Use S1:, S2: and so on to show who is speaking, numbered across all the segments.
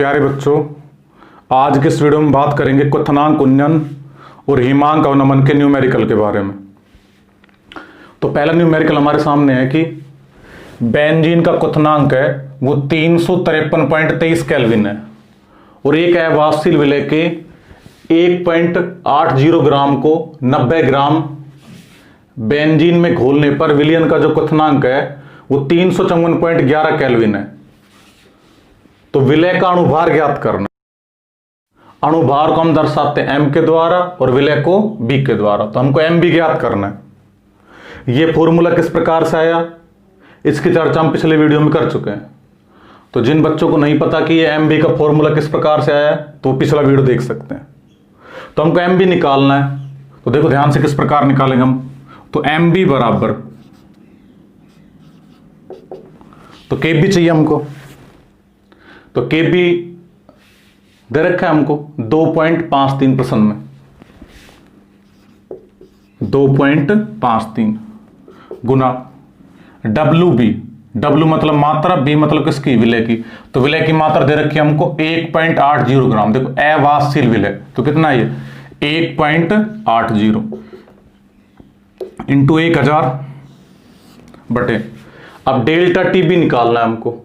S1: प्यारे बच्चों, आज के इस वीडियो में बात करेंगे क्वथनांक उन्नयन और हिमांक अवनमन के न्यूमेरिकल के बारे में। तो पहला न्यूमेरिकल हमारे सामने है कि बेंजीन का क्वथनांक है वो 353.23 केल्विन है और एक अवाष्यशील विलय के 1.80 ग्राम को 90 ग्राम बेंजीन में घोलने पर विलयन का जो क्वथनांक है वो 354.11 केल्विन है। तो विलय का अणुभार ज्ञात करना। अणुभार को हम दर्शाते हैं m के द्वारा और विलय को b के द्वारा। तो हमको m भी ज्ञात करना है। यह फॉर्मूला किस प्रकार से आया, इसकी चर्चा हम पिछले वीडियो में कर चुके हैं। तो जिन बच्चों को नहीं पता कि यह mb का फॉर्मूला किस प्रकार से आया तो पिछला वीडियो देख सकते हैं। तो हमको mb निकालना है। तो देखो ध्यान से किस प्रकार निकालेंगे हम। तो mb बराबर, तो kb चाहिए हमको। तो kb दे रखा है हमको 2.53 प्रश्न में, 2.53 गुना WB, W मतलब मात्रा, B मतलब किसकी, विलय की। तो विलय की मात्रा दे रखी है हमको 1.80 ग्राम। देखो अवाष्यशील विलय तो कितना है ये 1.80 इंटू 1000 बटे। अब डेल्टा TB निकालना है हमको।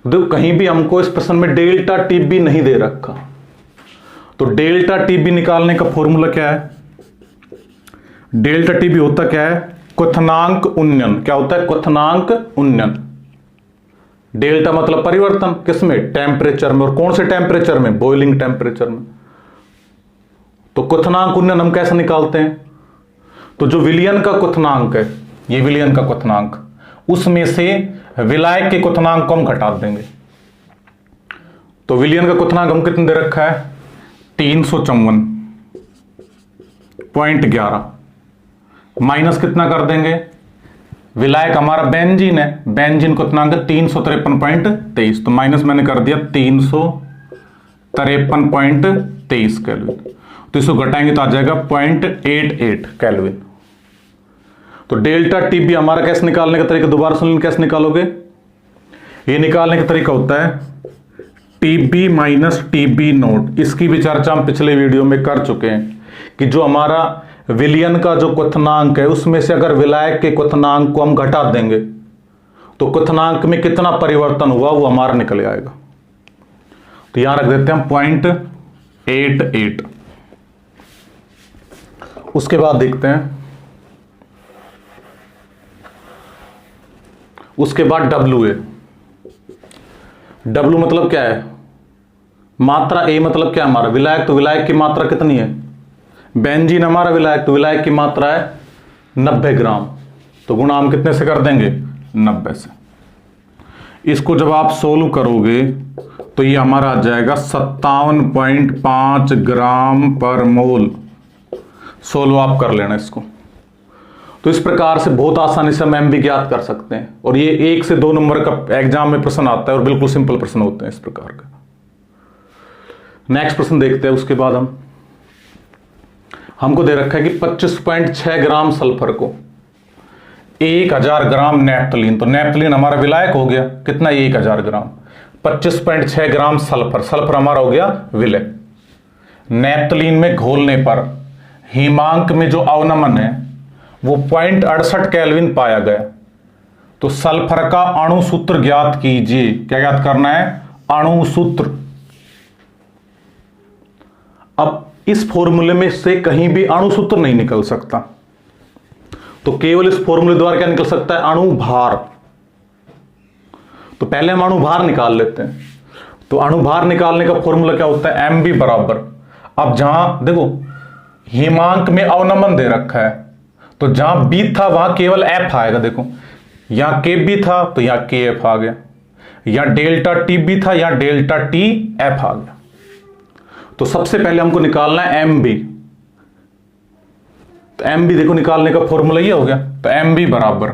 S1: देखो कहीं भी हमको इस प्रश्न में डेल्टा TB नहीं दे रखा। तो डेल्टा TB निकालने का फॉर्मूला क्या है, डेल्टा TB होता क्या है, क्वथनांक उन्नयन। क्या होता है, क्वथनांक उन्नयन। डेल्टा मतलब परिवर्तन, किसमें, टेम्परेचर में। और कौन से टेम्परेचर में, बॉइलिंग टेम्परेचर में। तो क्वथनांक उन्नयन हम कैसे निकालते हैं। तो जो विलयन का क्वथनांक है, ये विलयन का क्वथनांक, उसमें से विलायक के क्वथनांक को हम घटा देंगे। तो विलयन का क्वथनांक हम कितने दे रखा है 354.11 माइनस कितना कर देंगे, विलायक हमारा बेंजीन है, बेंजीन क्वथनांक 353.23। तो माइनस मैंने कर दिया 353.23 केल्विन। तो इसको घटाएंगे तो आ जाएगा 0.88 केल्विन। तो डेल्टा TB हमारा कैसे निकालने का तरीका, दोबारा सुन, कैसे निकालोगे। ये निकालने का तरीका होता है TB माइनस TB नोट। इसकी भी चर्चा हम पिछले वीडियो में कर चुके हैं कि जो हमारा विलयन का जो क्वथनांक है उसमें से अगर विलायक के क्वथनांक को हम घटा देंगे तो क्वथनांक में कितना परिवर्तन हुआ वो हमारा निकल आएगा। तो यहां रख देते हैं 0.88। उसके बाद देखते हैं, उसके बाद W है। W मतलब क्या है, मात्रा। A मतलब क्या, हमारा विलायक। तो विलायक की मात्रा कितनी है, बेंजीन हमारा विलायक, तो विलायक की मात्रा है 90 ग्राम। तो गुणा हम कितने से कर देंगे, 90 से। इसको जब आप सोल्व करोगे तो ये हमारा आ जाएगा 57.5 ग्राम पर मोल। सोल्व आप कर लेना इसको। तो इस प्रकार से बहुत आसानी से हम MB ज्ञात कर सकते हैं। और ये 1 से 2 नंबर का एग्जाम में प्रश्न आता है और बिल्कुल सिंपल प्रश्न होते हैं इस प्रकार का। नेक्स्ट प्रश्न देखते हैं। उसके बाद हमको दे रखा है कि 25.6 ग्राम सल्फर को 1000 ग्राम नेप्थलीन। तो नेप्थलीन हमारा विलायक हो गया, कितना 1000 ग्राम। 25.6 ग्राम सल्फर, सल्फर हमारा हो गया विलय। नेप्थलीन में घोलने पर हिमांक में जो अवनमन है वो 0.68 केल्विन पाया गया। तो सल्फर का अणु सूत्र ज्ञात कीजिए। क्या ज्ञात करना है, अणु सूत्र। अब इस फॉर्मूले में से कहीं भी अणु सूत्र नहीं निकल सकता, तो केवल इस फॉर्मूले द्वारा क्या निकल सकता है, अणुभार। तो पहले हम अणुभार निकाल लेते हैं। तो अणुभार निकालने का फॉर्मूला क्या होता है, MB बराबर। अब जहां देखो हिमांक में अवनमन दे रखा है तो जहां B था वहां केवल F आएगा। देखो यहां KB था तो यहां KF आ गया, यहां डेल्टा TB था यहां डेल्टा TF आ गया। तो सबसे पहले हमको निकालना है MB। तो MB देखो निकालने का फॉर्मूला ये हो गया। तो MB बराबर,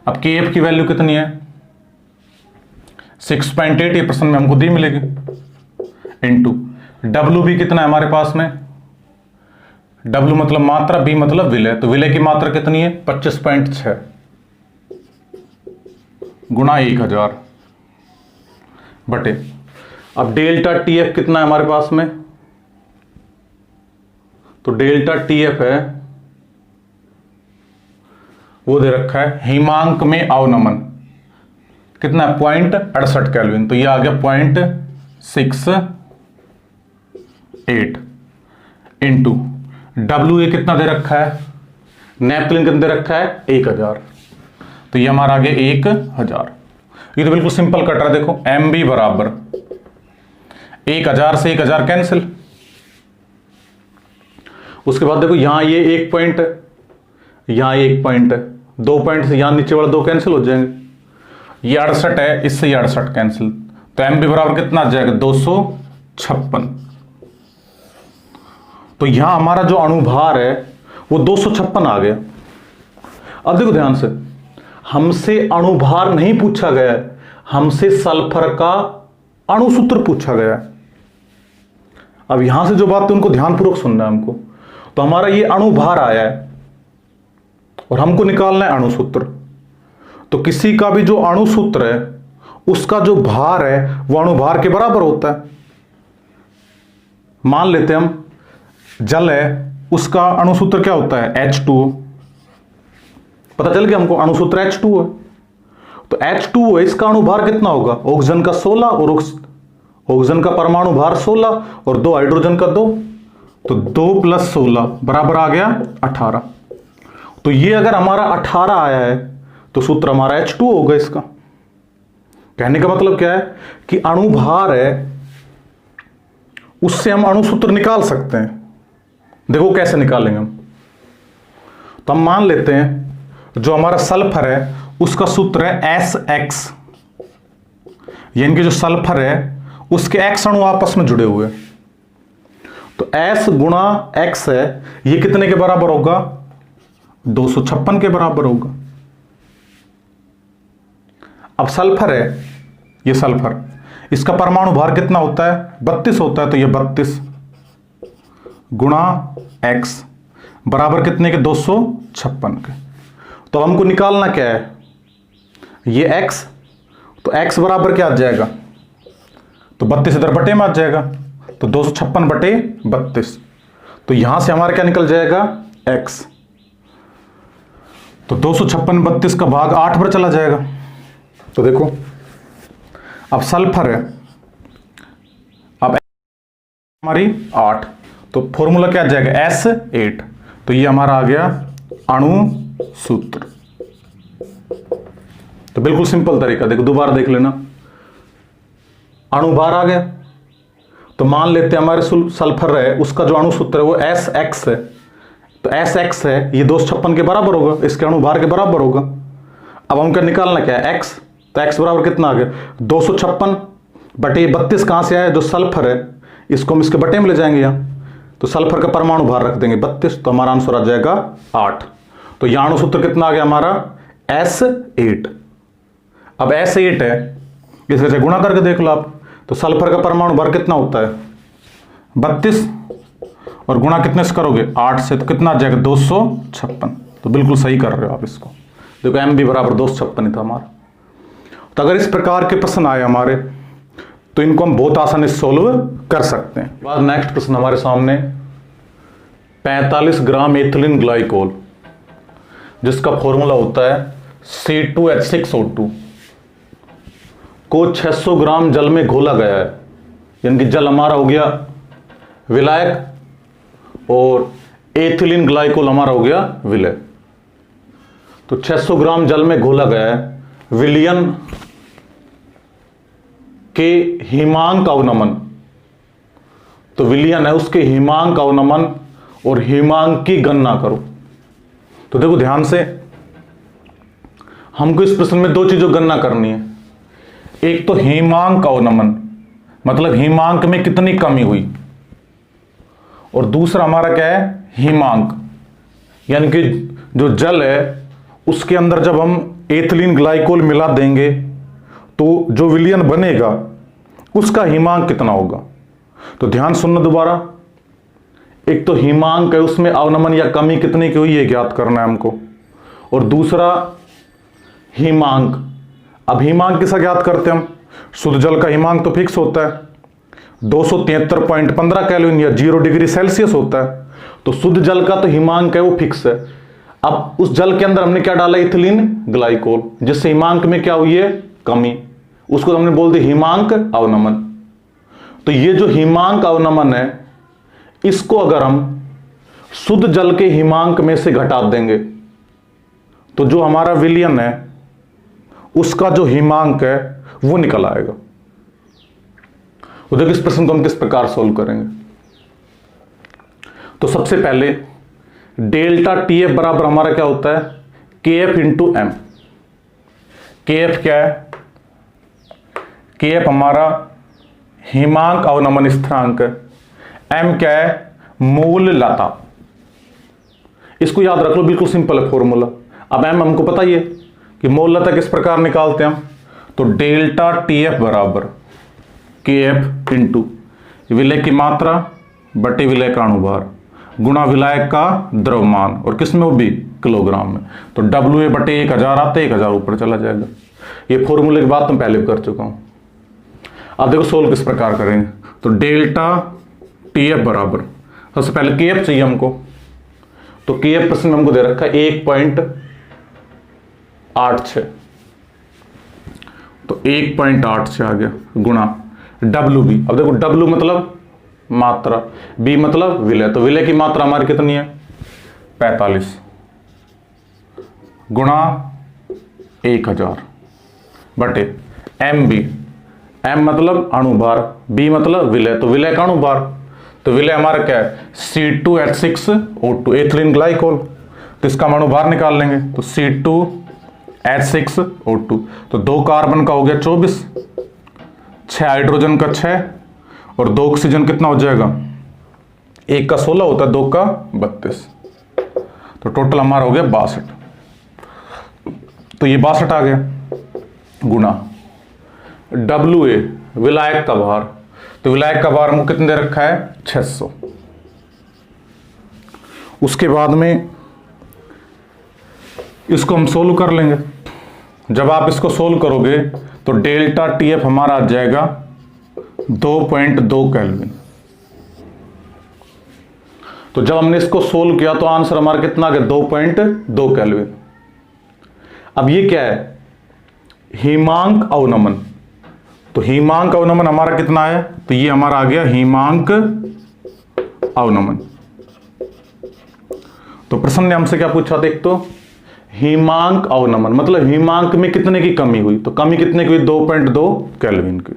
S1: अब KF की वैल्यू कितनी है 6.8, ये प्रश्न में हमको दी मिलेगी, इंटू WB कितना है हमारे पास में, W मतलब मात्रा, B मतलब विलय। तो विलय की मात्रा कितनी है 25.6 गुणा 1000 बटे अब डेल्टा टी एफ कितना है हमारे पास में, तो डेल्टा टी एफ है वो दे रखा है हिमांक में अवनमन कितना है 0.68 केल्विन, तो ये आ गया 0.68 इंटू डब्ल्यू ए कितना दे रखा है, नेपथलीन कितना दे रखा है 1000, तो ये हमारा आ गया 1000। ये तो बिल्कुल सिंपल कट रहा है, देखो एम बी बराबर 1000 से 1000 कैंसिल, उसके बाद देखो यहां ये 1 पॉइंट है, यहां ये 1 पॉइंट है, 2 पॉइंट से यहां नीचे वाला 2 कैंसिल हो जाएंगे, ये 68 है, इससे ये 68 कैंसिल, तो एम बी बराबर कितना आ जाएगा 256। तो यहां हमारा जो अणुभार है वो 256 आ गया। अब देखो ध्यान से, हमसे अणुभार नहीं पूछा गया है, हमसे सल्फर का अणुसूत्र पूछा गया है। अब यहां से जो बात है उनको ध्यानपूर्वक सुनना है हमको। तो हमारा ये अणुभार आया है और हमको निकालना है अणुसूत्र। तो किसी का भी जो अणुसूत्र है उसका जो भार है वो अणुभार के बराबर होता है। मान लेते हैं हम जल है, उसका अणुसूत्र क्या होता है H2O, पता चल गया हमको अणुसूत्र H2O है। तो H2O है, इसका अणुभार कितना होगा, ऑक्सीजन का 16 और ऑक्सीजन का परमाणु भार 16 और 2 हाइड्रोजन का 2, तो 2 + 16 बराबर आ गया 18। तो ये अगर हमारा 18 आया है तो सूत्र हमारा H2O होगा। इसका कहने का मतलब क्या है कि अणुभार है उससे हम अणुसूत्र निकाल सकते हैं। देखो कैसे निकालेंगे हम, तो हम मान लेते हैं जो हमारा सल्फर है उसका सूत्र है SX, यानी कि जो सल्फर है उसके X अणु आपस में जुड़े हुए, तो S गुणा X है, ये कितने के बराबर होगा 256 के बराबर होगा। अब सल्फर है, ये सल्फर, इसका परमाणु भार कितना होता है 32 होता है, तो ये 32 गुणा X बराबर कितने के 256 के। तो हमको निकालना क्या है, ये X, तो X बराबर क्या आ जाएगा, तो 32 इधर बटे में आ जाएगा, तो 256 बटे 32, तो यहां से हमारा क्या निकल जाएगा X, तो 256 32 का भाग 8 पर चला जाएगा। तो देखो अब सल्फर है, अब हमारी 8, तो फॉर्मूला क्या आ जाएगा S8, तो ये हमारा आ गया अणु सूत्र। तो बिल्कुल सिंपल तरीका, देखो दोबारा देख लेना, अणुभार आ गया, तो मान लेते हैं हमारे सल्फर है उसका जो अणु सूत्र है वो SX है, तो SX है ये 256 के बराबर होगा, इसके अणुभार के बराबर होगा। अब हम क्या निकालना क्या है X, तो X बराबर कितना आ गया 256 बटे 32 कहां से आया, जो सल्फर है इसको हम इसके बटे में ले जाएंगे यहां, तो सल्फर का परमाणु भार रख देंगे 32, तो हमारा आंसर आ जाएगा 8। तो यहां अणु सूत्र कितना आ गया हमारा S8। अब S8 है, इसे से गुणा करके देख लो आप, तो सल्फर का परमाणु भार कितना होता है 32 और गुणा कितने से करोगे 8 से, तो कितना आ जाएगा 256। तो बिल्कुल सही कर रहे हो आप इसको, देखो एम बी बराबर 256 ही था हमारा। तो अगर इस प्रकार के प्रश्न आए हमारे तो इनको हम बहुत आसानी से सोल्व कर सकते हैं। बाद नेक्स्ट प्रश्न हमारे सामने 45 ग्राम एथिलीन ग्लाइकोल जिसका फॉर्मूला होता है C2H6O2 को 600 ग्राम जल में घोला गया है, यानी कि जल हमारा हो गया विलायक और एथिलीन ग्लाइकोल हमारा हो गया विलय। तो 600 ग्राम जल में घोला गया है, विलयन के हिमांक अवनमन, तो विलयन है उसके हिमांक अवनमन और हिमांक की गणना करो। तो देखो ध्यान से, हमको इस प्रश्न में 2 चीजों गणना करनी है, एक तो हिमांक अवनमन मतलब हिमांक में कितनी कमी हुई, और दूसरा हमारा क्या है हिमांक, यानी कि जो जल है उसके अंदर जब हम एथिलीन ग्लाइकोल मिला देंगे तो जो विलयन बनेगा उसका हिमांक कितना होगा। तो ध्यान सुनना दोबारा, एक तो हिमांक है उसमें अवनमन या कमी कितनी की हुई है ज्ञात करना है हमको, और दूसरा हिमांक। अब हिमांक किसा ज्ञात करते हैं हम, शुद्ध जल का हिमांक तो फिक्स होता है 273.15 केल्विन या 0 डिग्री सेल्सियस होता है। तो शुद्ध जल का तो हिमांक है वो फिक्स है। अब उस जल के अंदर हमने क्या डाला, इथिलीन ग्लाइकोल, जिससे हिमांक में क्या हुई है, कमी। उसको हमने बोल दिया हिमांक अवनमन। तो ये जो हिमांक अवनमन है, इसको अगर हम शुद्ध जल के हिमांक में से घटा देंगे तो जो हमारा विलयन है उसका जो हिमांक है वो निकल आएगा। तो देखिए इस प्रश्न को हम किस प्रकार सोल्व करेंगे। तो सबसे पहले डेल्टा टी एफ बराबर हमारा क्या होता है, के एफ इंटू एम। के एफ क्या है, के एफ हमारा हिमांक अवनमन स्थिरांक है, एम क्या है, मूल लता। इसको याद रख लो, बिल्कुल सिंपल है फॉर्मूला। अब एम हमको पता ही है कि मूल लता किस प्रकार निकालते हैं हम। तो डेल्टा टी एफ बराबर के एफ इंटू विलय की मात्रा बटे विलय का अणुभार गुणा विलायक का द्रव्यमान, और किसमें वो भी किलोग्राम में। तो डब्ल्यू ए बटे 1000 आते 1000 ऊपर चला जाएगा। ये फॉर्मूले की बात मैं पहले भी कर चुका हूं। अब देखो सोल्व किस प्रकार करेंगे। तो डेल्टा टी एफ बराबर, सबसे पहले के एफ चाहिए हमको। तो के एफ प्रश्न में हमको दे रखा है 1.86, तो 1.86 आ गया गुणा डब्ल्यू बी। अब देखो डब्ल्यू मतलब मात्रा, बी मतलब विलय। तो विलय की मात्रा हमारी कितनी है, 45 गुणा 1000 बटे एम बी। एम मतलब अणुभार, बी मतलब विलय, तो विलय का अणुभार। तो विलय हमारा क्या है, C2H6O2 एथिलीन ग्लाइकोल। तो इसका हम अणुभार निकाल लेंगे। तो C2H6O2, तो 2 कार्बन का हो गया 24, 6 हाइड्रोजन का 6 और 2 ऑक्सीजन कितना हो जाएगा, 1 का 16 होता है, 2 का 32। तो टोटल हमारा हो गया 62। तो ये 62 आ गया गुणा डब्ल्यू ए विलायक का भार। तो विलायक का भार हमको कितने दे रखा है, 600। उसके बाद में इसको हम सोल्व कर लेंगे। जब आप इसको सोल्व करोगे तो डेल्टा टी एफ हमारा आ जाएगा 2.2 केल्विन। तो जब हमने इसको सोल्व किया तो आंसर हमारा कितना आ गया, 2.2 केल्विन। अब ये क्या है, हिमांक अवनमन। तो हिमांक अवनमन हमारा कितना है, तो ये हमारा आ गया हिमांक अवनमन। तो प्रश्न ने हमसे क्या पूछा, देख तो हिमांक अवनमन मतलब हिमांक में कितने की कमी हुई। तो कमी कितने की हुई, 2.2 केल्विन की।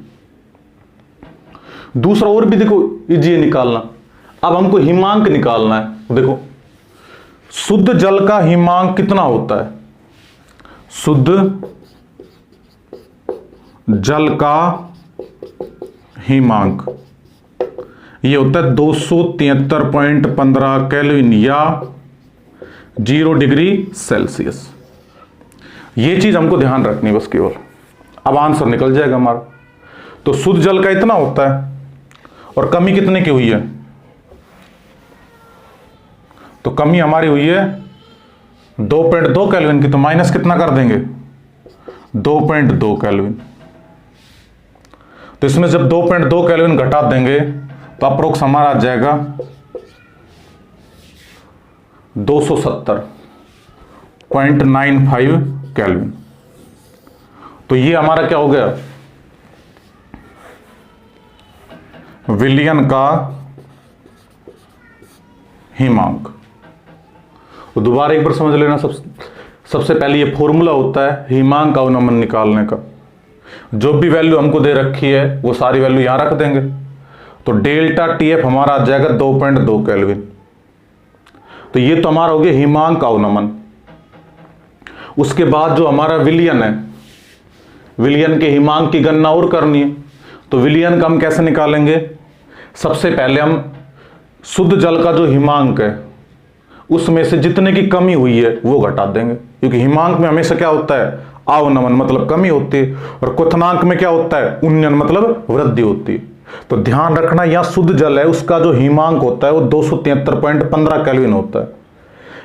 S1: दूसरा और भी देखो इजी निकालना। अब हमको हिमांक निकालना है। देखो शुद्ध जल का हिमांक कितना होता है, शुद्ध जल का हिमांक ये होता है 273.15 केल्विन या 0 डिग्री सेल्सियस। ये चीज हमको ध्यान रखनी बस केवल। अब आंसर निकल जाएगा हमारा। तो शुद्ध जल का इतना होता है और कमी कितने की हुई है, तो कमी हमारी हुई है 2.2 केल्विन की। तो माइनस कितना कर देंगे, 2.2 केल्विन। तो इसमें जब 2.2 केल्विन घटा देंगे तो अप्रोक्स हमारा आ जाएगा 270.95 केल्विन। तो ये हमारा क्या हो गया, विलयन का हिमांक। तो दोबारा एक बार समझ लेना। सबसे पहले ये फॉर्मूला होता है हिमांक अवनमन निकालने का। जो भी वैल्यू हमको दे रखी है वो सारी वैल्यू यहां रख देंगे। तो डेल्टा टी एफ हमारा आ जाएगा 2.2 केल्विन। तो ये तो हमारा हो गया हिमांक अवनमन। उसके बाद जो हमारा विलयन है, विलयन के हिमांक की गणना और करनी है। तो विलयन का हम कैसे निकालेंगे, सबसे पहले हम शुद्ध जल का जो हिमांक है उसमें से जितने की कमी हुई है वो घटा देंगे, क्योंकि हिमांक में हमेशा क्या होता है, अवनमन मतलब कमी होती है, और क्वथनांक में क्या होता है, उन्नयन मतलब वृद्धि होती है। तो ध्यान रखना यहां शुद्ध जल है उसका जो हिमांक होता है वो 273.15 केल्विन होता है।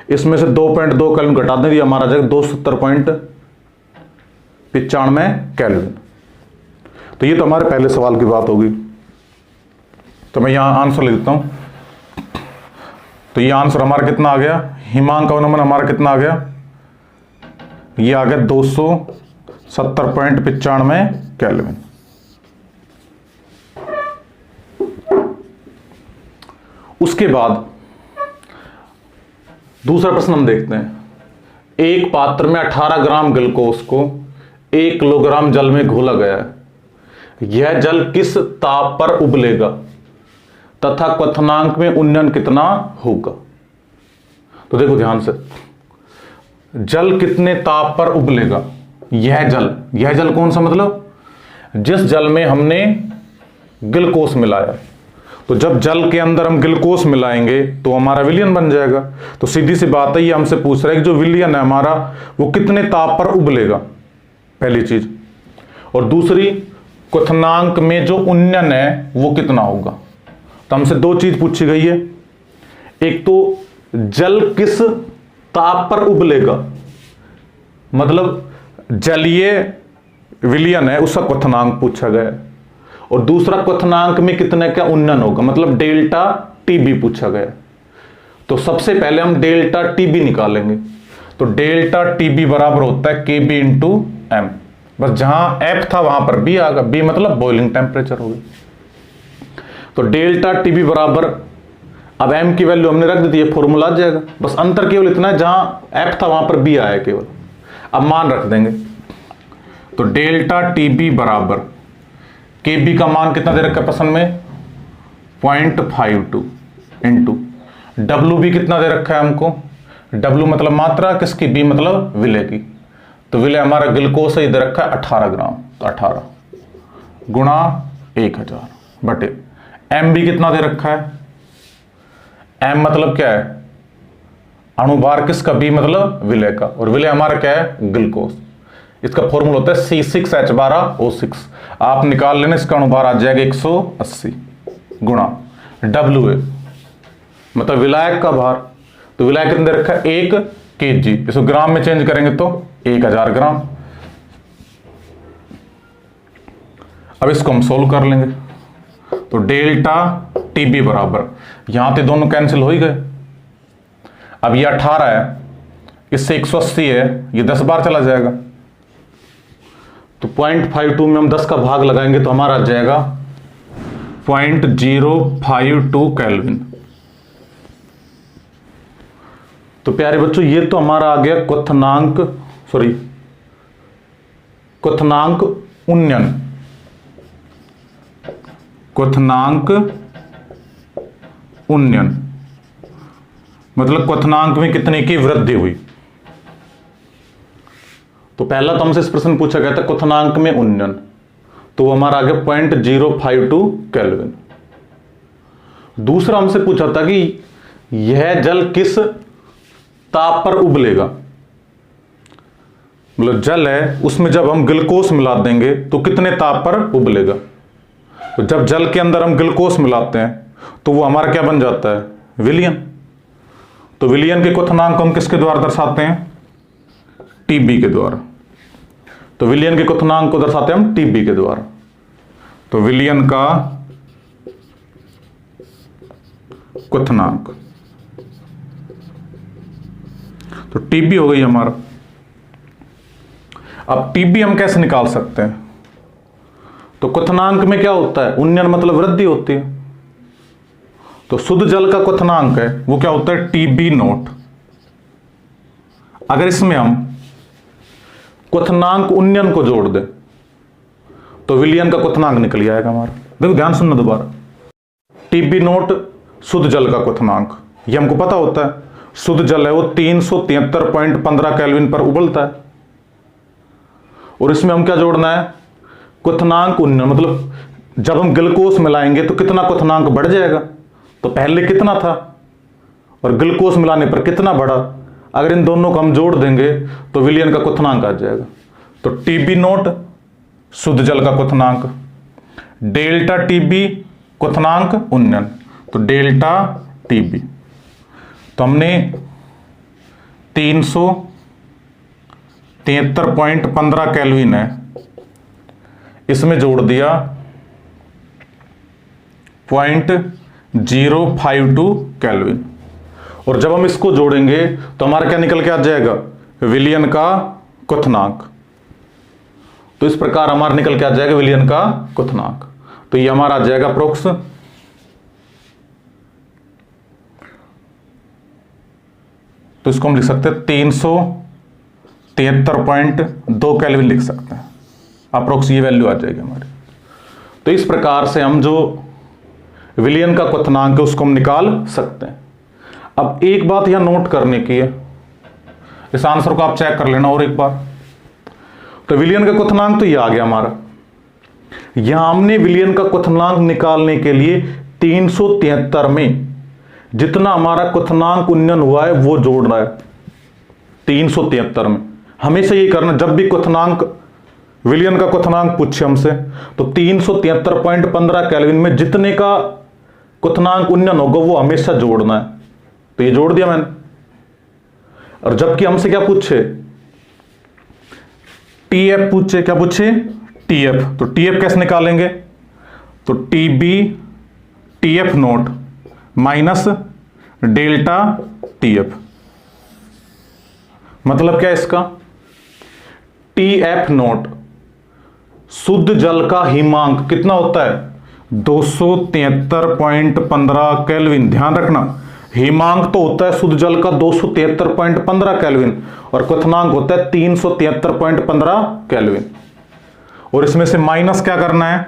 S1: इसमें से 2.2 केल्विन घटा देंगे, हमारा जाएगा 270.95 केल्विन। तो ये तो हमारे पहले सवाल की बात होगी। तो मैं यहां आंसर लिख देता हूं। तो ये आंसर हमारा कितना आ गया, हिमांक का नंबर हमारा कितना आ गया, ये आ गया 270.95 केल्विन। उसके बाद दूसरा प्रश्न हम देखते हैं। एक पात्र में 18 ग्राम ग्लूकोज को 1 किलोग्राम जल में घोला गया है। यह जल किस ताप पर उबलेगा तथा क्वथनांक में उन्नयन कितना होगा। तो देखो ध्यान से, जल कितने ताप पर उबलेगा। यह जल कौन सा, मतलब जिस जल में हमने ग्लूकोज मिलाया। तो जब जल के अंदर हम ग्लूकोज मिलाएंगे तो हमारा विलयन बन जाएगा। तो सीधी सी बात है, ये हमसे पूछ रहा है कि जो विलयन है हमारा वो कितने ताप पर उबलेगा, पहली चीज। और दूसरी, क्वथनांक में जो उन्नयन है वो कितना होगा। तो हमसे दो चीज पूछी गई है, एक तो जल किस ताप पर उबलेगा, मतलब जलीय विलयन है उसका क्वथनांक पूछा गया है। और दूसरा, क्वथनांक में कितने का उन्नयन होगा, मतलब डेल्टा टीबी पूछा गया। तो सबसे पहले हम डेल्टा टीबी निकालेंगे। तो डेल्टा टीबी बराबर होता है केबी इंटू एम। बस जहां एफ था वहां पर बी आएगा, बी मतलब बॉइलिंग टेम्परेचर होगी। तो डेल्टा टीबी बराबर, अब एम की वैल्यू हमने रख दी, फॉर्मूला आ जाएगा। बस अंतर केवल इतना है, जहां एफ था वहां पर बी आया केवल। अब मान रख देंगे। तो डेल्टा टीबी बराबर के बी का मान कितना दे रखा है प्रश्न में, 0.52 इंटू डब्ल्यू बी कितना दे रखा है हमको, डब्ल्यू मतलब मात्रा किसकी, बी मतलब विलय की। तो विलय हमारा ग्लूकोज से दे रखा है 18 ग्राम। तो 18 गुणा 1000 बटे एम बी कितना दे रखा है, एम मतलब क्या है, अणुभार किसका, बी मतलब विलय का। और विलय हमारा क्या है, ग्लूकोज। इसका फॉर्मूला होता है C6H12O6। आप निकाल लेना, इसका अणुभार आ जाएगा 180 गुणा डब्ल्यू ए मतलब विलायक का भार। तो विलायक कितने दे रखा है, 1 kg। इसको ग्राम में चेंज करेंगे तो 1000 ग्राम। अब इसको हम सोल्व कर लेंगे। तो डेल्टा टीबी बराबर, यहां पे दोनों कैंसिल हो ही गए। अब ये 18 है, इससे 180 है, ये 10 बार चला जाएगा। तो 0.52 में हम 10 का भाग लगाएंगे तो हमारा आ जाएगा 0.052 केल्विन। तो प्यारे बच्चों, ये तो हमारा आ गया क्वथनांक उन्नयन, क्वथनांक उन्नयन मतलब क्वथनांक में कितने की वृद्धि हुई। तो पहला तो हमसे इस प्रश्न पूछा गया था क्वथनांक में उन्नयन, तो वो हमारा आ गया 0.052 केल्विन। दूसरा हमसे पूछा था कि यह जल किस ताप पर उबलेगा, मतलब जल है उसमें जब हम ग्लूकोज मिला देंगे तो कितने ताप पर उबलेगा। तो जब जल के अंदर हम ग्लूकोज मिलाते हैं तो वो हमारा क्या बन जाता है, विलयन। तो विलयन के क्वथनांक हम किसके द्वारा दर्शाते हैं, टीबी के द्वारा। तो विलयन के क्वथनांक को दर्शाते हैं हम टीबी के द्वारा। तो विलयन का क्वथनांक, तो टीबी हो गई हमारा। अब टीबी हम कैसे निकाल सकते हैं, तो क्वथनांक में क्या होता है, उन्नयन मतलब वृद्धि होती है। तो शुद्ध जल का क्वथनांक है वो क्या होता है, टीबी नोट। अगर इसमें हम क्वथनांक उन्नयन को जोड़ दें तो विलयन का क्वथनांक निकल जाएगा हमारा। देखो ध्यान सुनना दोबारा, टीबी नोट शुद्ध जल का क्वथनांक, ये हमको पता होता है। शुद्ध जल है वो 373.15 केल्विन पर उबलता है। और इसमें हम क्या जोड़ना है, क्वथनांक उन्नयन, मतलब जब हम ग्लूकोज मिलाएंगे तो कितना क्वथनांक बढ़ जाएगा। तो पहले कितना था और ग्लूकोज मिलाने पर कितना बढ़ा, अगर इन दोनों को हम जोड़ देंगे तो विलयन का क्वथनांक आ जाएगा। तो टीबी नोट शुद्ध जल का क्वथनांक, डेल्टा टीबी क्वथनांक उन्नयन, तो डेल्टा टीबी। तो हमने 373.15 केल्विन है, इसमें जोड़ दिया 0.052 केल्विन, और जब हम इसको जोड़ेंगे तो हमारा क्या निकल के आ जाएगा, विलयन का क्वथनांक। तो इस प्रकार हमारा निकल के आ जाएगा विलयन का क्वथनांक। तो ये हमारा आ जाएगा अप्रोक्स तो इसको हम लिख सकते हैं 373.2 केल्विन लिख सकते हैं, अप्रोक्स ये वैल्यू आ जाएगी हमारी। तो इस प्रकार से हम जो विलयन का क्वथनांक है उसको हम निकाल सकते हैं। अब एक बात यहां नोट करने की है, इस आंसर को आप चेक कर लेना और एक बार। तो विलयन का क्वथनांक तो ये आ गया हमारा। यहां हमने विलयन का क्वथनांक निकालने के लिए 373 में जितना हमारा क्वथनांक उन्नयन हुआ है वो जोड़ना है। 373 में हमेशा ये करना, जब भी क्वथनांक विलयन का क्वथनांक पूछे हमसे तो 373.15 केल्विन में जितने का क्वथनांक उन्नयन होगा वो हमेशा जोड़ना है। तो ये जोड़ दिया मैंने। और जबकि हमसे क्या पूछे, टीएफ पूछे, क्या पूछे, टीएफ। तो टीएफ कैसे निकालेंगे, तो TB TF note minus delta TF. मतलब क्या है इसका, टीएफ नोट शुद्ध जल का हिमांक कितना होता है, 273.15 केल्विन। ध्यान रखना, हिमांक तो होता है शुद्ध जल का 273.15 केल्विन और क्वथनांक होता है 373.15 केल्विन। और इसमें से माइनस क्या करना है,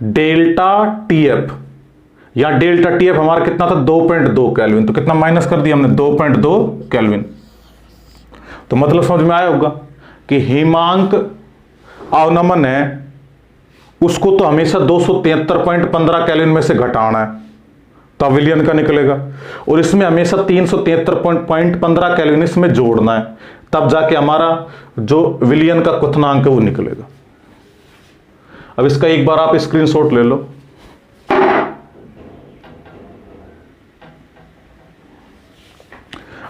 S1: डेल्टा टीएफ। या डेल्टा टीएफ हमारा कितना था, 2.2 केल्विन। तो कितना माइनस कर दिया हमने, 2.2 केल्विन। तो मतलब समझ में आया होगा कि हिमांक अवनमन है उसको तो हमेशा 273.15 केल्विन में से घटाना है, तब विलयन का निकलेगा। और इसमें हमेशा 373.15 केल्विन इसमें जोड़ना है, तब जाके हमारा जो विलयन का क्वथनांक है वो निकलेगा। अब इसका एक बार आप स्क्रीनशॉट ले लो।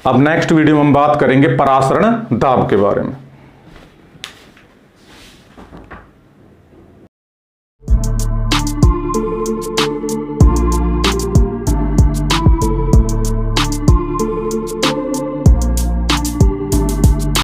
S1: अब नेक्स्ट वीडियो में हम बात करेंगे परासरण दाब के बारे में।